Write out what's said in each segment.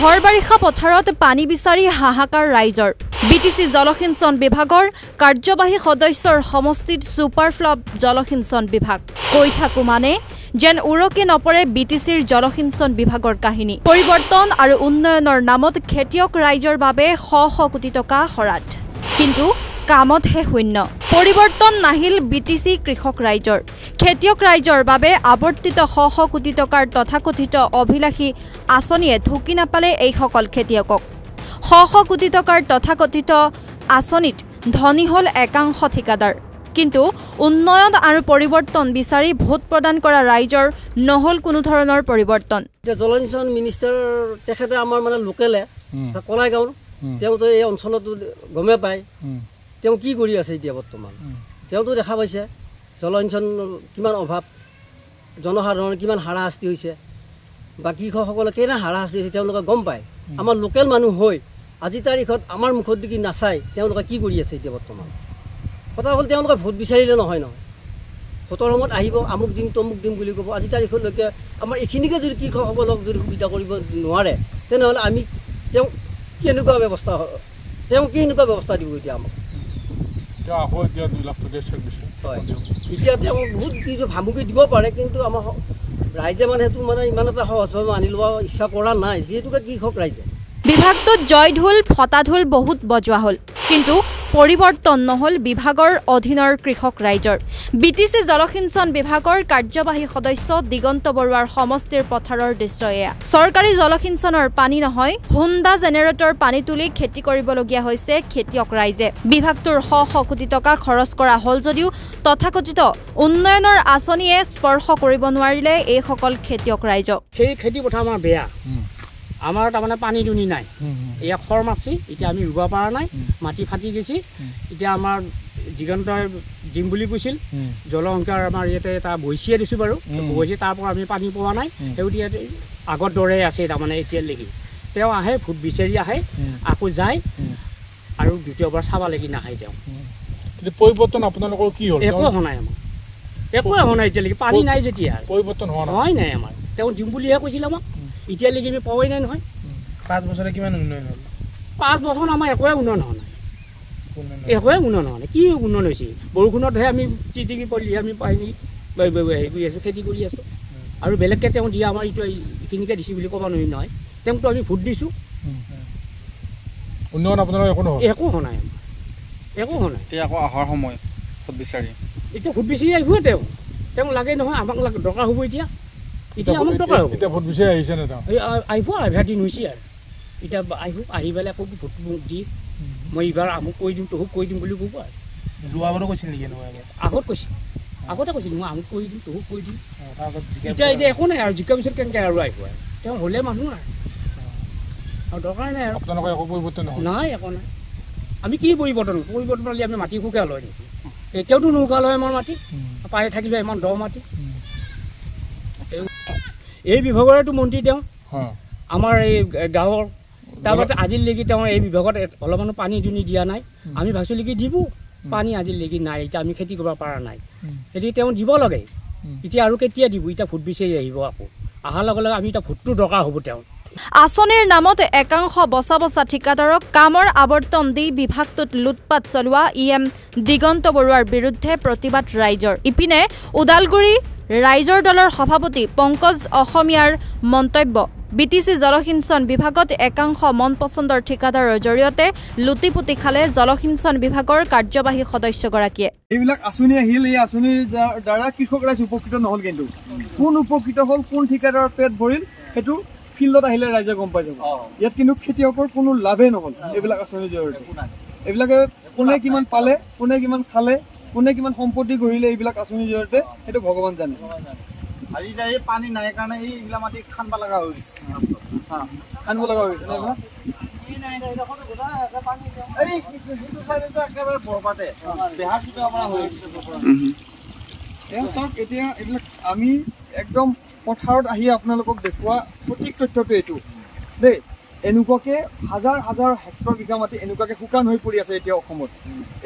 ভৰ বাৰিষা পথাৰত পানী বিচাৰি হাহাকাৰ ৰাইজৰ বিটিসি জলসিঞ্চন বিভাগৰ কাৰ্যবাহী সদস্যৰ সমষ্টিত সুপাৰফ্লপ জলসিঞ্চন বিভাগ কৈ থাকো মানে যেন উৰকি নপৰে বিটিসিৰ জলসিঞ্চন বিভাগৰ কাহিনী পৰিৱৰ্তন আৰু উন্নয়নৰ নামত খেতিয়ক ৰাইজৰ বাবে শ শ কোটি টকা হৰাত কিন্তু কামত হে শূন্য পৰিৱৰ্তন নাহিল বিটিসি কৃষক ৰাইজৰ খেতিয়ক ৰাইজৰ বাবে আৱৰ্তিত শ শ কোটি টকাৰ তথাকথিত অভিলাষী আঁচনিয়ে ঢুকি নাপালে এই সকল খেতিয়কক শ শ কোটি টকাৰ তথাকথিত আঁচনিত ধনী হল একাংশ ঠিকাদাৰ কিন্তু উন্নয়ন আৰু পৰিৱৰ্তন বিচাৰি ভোট প্ৰদান কৰা ৰাইজৰ নহল কোনো ধৰণৰ পৰিৱৰ্তন জলসিঞ্চন মিনিষ্টাৰ তেখেতে আমাৰ মানে লোকেলে কলাইগাঁও তেওঁতো এই অঞ্চলত গমে পায় তেওঁ কি কৰি আছে এতিয়া বৰ্তমান তেওঁতো দেখা পাইছে জলসিঞ্চন কিমান অভাৱ জনসাধাৰণৰ কিমান হাৰাশাস্তি হৈছে বা কৃষকসকলে কেনে হাৰাশাস্তি হৈছে তেওঁলোকে গম পায় আমাৰ লোকেল মানুহ হৈ আজি তাৰিখত আমাৰ মুখত দেখি নাচাই তেওঁলোকে কি কৰি আছে এতিয়া বৰ্তমান কথা হ'ল তেওঁলোকে ভোট বিচাৰিলে নহয় নহয় ভোটৰ সময়ত আহিব আমুক দিম তমুক দিম বুলি ক'ব আজি তাৰিখলৈকে আমাৰ এইখিনিকে যদি কৃষকসকলক যদি সুবিধা কৰিব নোৱাৰে তেনেহ'লে আমি তেওঁ কেনেকুৱা ব্যৱস্থা দিব এতিয়া আমাক এতিয়া তেওঁ বহুত কিছু ভাবুকি দিব পাৰে কিন্তু আমাৰ ৰাইজে মানে সেইটো মানে ইমান এটা সহজভাৱে মানি ল'ব ইচ্ছা কৰা নাই যিহেতুকে কৃষক ৰাইজে বিভাগটোত জয় ঢোল ফটা ঢোল বহুত বজোৱা হ'ল কিন্তু পৰিৱৰ্তন নহল বিভাগৰ অধীনৰ কৃষক ৰাইজৰ বিটিসি জলসিঞ্চন বিভাগৰ কাৰ্যবাহী সদস্য দিগন্ত বৰুৱাৰ সমষ্টিৰ পথাৰৰ দৃশ্য এয়া চৰকাৰী জলসিঞ্চনৰ পানী নহয় হুণ্ডা জেনেৰেটৰ পানী তুলি খেতি কৰিবলগীয়া হৈছে খেতিয়ক ৰাইজে বিভাগটোৰ শ শ কোটি টকা খৰচ কৰা হ'ল যদিও তথাকথিত উন্নয়নৰ আঁচনিয়ে স্পৰ্শ কৰিব নোৱাৰিলে এই সকল খেতিয়ক ৰাইজক সেই খেতি পথাৰ আমাৰ বেয়া আমাৰ তাৰমানে পানী দুনি নাই এয়া খৰ মাছি এতিয়া আমি ৰুব পৰা নাই মাটি ফাটি গৈছে এতিয়া আমাৰ দিগন্তই দিম বুলি কৈছিল জলসংখ্যাৰ আমাৰ ইয়াতে এটা বহিছিয়ে দিছোঁ বাৰু বহিছে তাৰ পৰা আমি পানী পোৱা নাই সেইতিয়া আগৰ দৰে আছে তাৰমানে এতিয়ালৈকে তেওঁ আহে ভোট বিচাৰি আহে আকৌ যায় আৰু দ্বিতীয়বাৰ চাব লাগি নাহে তেওঁ পৰিৱৰ্তন আপোনালোকৰ কি হ'ল একো হোৱা নাই আমাৰ একোৱে হোৱা নাই এতিয়ালৈকে পানী নাই যেতিয়া পৰিৱৰ্তন হোৱাই নাই আমাৰ তেওঁ দিম বুলিহে কৈছিল আমাক এতিয়ালৈকে আমি পোৱাই নাই নহয় 5 বছৰে কিমান উন্নয়ন হ'ল 5 বছৰ আমাৰ একোৱে উন্নয়ন হোৱা নাই একোৱে উন্নয়ন হোৱা নাই কি উন্নয়ন হৈছে বৰষুণতহে আমি টিটিকি পৰি আমি পানী হেৰি কৰি আছোঁ খেতি কৰি আছোঁ আৰু বেলেগকৈ তেওঁ দিয়া আমাৰ এইটো এইখিনিকে দিছে বুলি ক'ব নোৱাৰি নহয় তেওঁকতো আমি ভোট দিছোঁ উন্নয়ন আপোনালোকৰ একো হোৱা নাই একো হোৱা নাই এতিয়া আকৌ অহাৰ সময় ভোট বিচাৰি এতিয়া ভোট বিচাৰি আহিব তেওঁ লাগে নহয় আমাক দৰকাৰ হ'ব এতিয়া আমাক দৰকাৰ হ'ব এতিয়া ভোট বিচাৰি আহিছে নে তেওঁ আহিব আধা দিন হৈছে আৰু এতিয়া আহি পেলাই আকৌ ভোট দি মই এইবাৰ আমুক কৈ দিম তহুক কৈ দিম বুলি ক'ব আৰু যোৱাবাৰো কৈছিল নেকি আগতে কৈছিল মই আমুক কৈ দিম তহুক কৈ দিম এতিয়া একো নাই আৰু জিকাৰ পিছত কেনেকৈ আৰু আহিব আৰু তেওঁ হ'লে মানুহ আৰু দৰকাৰ নাই আৰু আপোনালোকৰ একো পৰিৱৰ্তন নাই একো নাই আমি কি পৰিৱৰ্তন হ'লে আমি মাটি শুকাই লয় নেকি এতিয়াওতো নৌকা লয় আমাৰ মাটি পাই থাকিলে ইমান দ মাটি এই বিভাগৰেতো মন্ত্ৰী তেওঁ আমাৰ এই গাঁৱৰ তাৰপাছত আজিলৈকে তেওঁ এই বিভাগত অলপমানো পানী দুনি দিয়া নাই আমি ভাবিছিলৈকে দিব পানী আজিলৈকে নাই এতিয়া আমি খেতি কৰিব পৰা নাই এতিয়া তেওঁ দিব লাগে এতিয়া আৰু কেতিয়া দিব এতিয়া ভোট বিচাৰি আহিব আকৌ অহাৰ লগে লগে আমি এতিয়া ভোটটো দৰকাৰ হ'ব তেওঁ আঁচনিৰ নামত একাংশ বচা বচা ঠিকাদাৰক কামৰ আৱৰ্তন দি বিভাগটোত লুটপাট চলোৱা ইএম দিগন্ত বৰুৱাৰ বিৰুদ্ধে প্ৰতিবাদ ৰাইজৰ ইপিনে ওদালগুৰি ৰাইজৰ দলৰ সভাপতি পংকজ অসমীয়াৰ মন্তব্য বিটিসি জলসিঞ্চন বিভাগত একাংশ মন পচন্দৰ ঠিকাদাৰৰ জৰিয়তে লুটিপুটি খালে জলসিঞ্চন বিভাগৰ কাৰ্যবাহী সদস্যগৰাকীয়ে এইবিলাক আঁচনি আহিল এই আঁচনিৰ দ্বাৰা কৃষক ৰাইজ উপকৃত নহল কিন্তু কোন উপকৃত হ'ল কোন ঠিকাদাৰৰ পেট ভৰিল সেইটো ফিল্ডত আহিলে ৰাইজে গম পাই যাব ইয়াত কিন্তু খেতিয়কৰ কোনো লাভেই নহল এইবিলাক আঁচনিৰ জৰিয়তে এইবিলাকে কোনে কিমান পালে কোনে কিমান খালে কোনে কিমান সম্পত্তি গঢ়িলে এইবিলাক আঁচনিৰ জৰিয়তে সেইটো ভগৱান জানে আজি এই পানী নাই কাৰণে এইগিলা মাটি খান্দিব লগা হৈ গৈছে খান্দিব লগা হৈ গৈছে এতিয়া এইবিলাক আমি একদম পথাৰত আহি আপোনালোকক দেখুওৱা সঠিক তথ্যটো এইটো দেই এনেকুৱাকে হাজাৰ হাজাৰ হেক্টৰ বিঘা মাটি এনেকুৱাকে শুকান হৈ পৰি আছে এতিয়া অসমত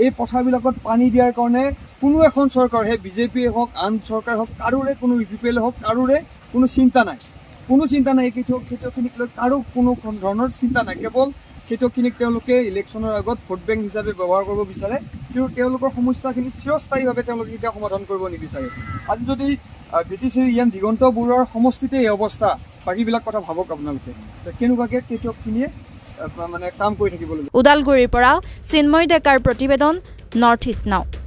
এই পথাৰবিলাকত পানী দিয়াৰ কাৰণে কোনো এখন চৰকাৰ হে বিজেপিয়ে হওক আন চৰকাৰ হওক কাৰোৰে কোনো ইউপিএল হওক কাৰোৰে কোনো চিন্তা নাই কোনো চিন্তা নাই খেতিয়কখিনিক লৈ কাৰো কোনো ধৰণৰ চিন্তা নাই কেৱল খেতিয়কখিনিক তেওঁলোকে ইলেকশ্যনৰ আগত ভোট বেংক হিচাপে ব্যৱহাৰ কৰিব বিচাৰে কিন্তু তেওঁলোকৰ সমস্যাখিনি চিৰস্থায়ীভাৱে তেওঁলোকে কেতিয়াও সমাধান কৰিব নিবিচাৰে আজি যদি BTCৰ ইয়ান দিগন্ত বৰুৱাৰ সমষ্টিতে এই অৱস্থা বাকীবিলাক কথা ভাবক আপোনালোকে কেনেকুৱাকৈ খেতিয়কখিনিয়ে মানে কাম কৰি থাকিব লাগিব ওদালগুৰিৰ পৰা চিন্ময় ডেকাৰ প্ৰতিবেদন নৰ্থ ইষ্ট নাও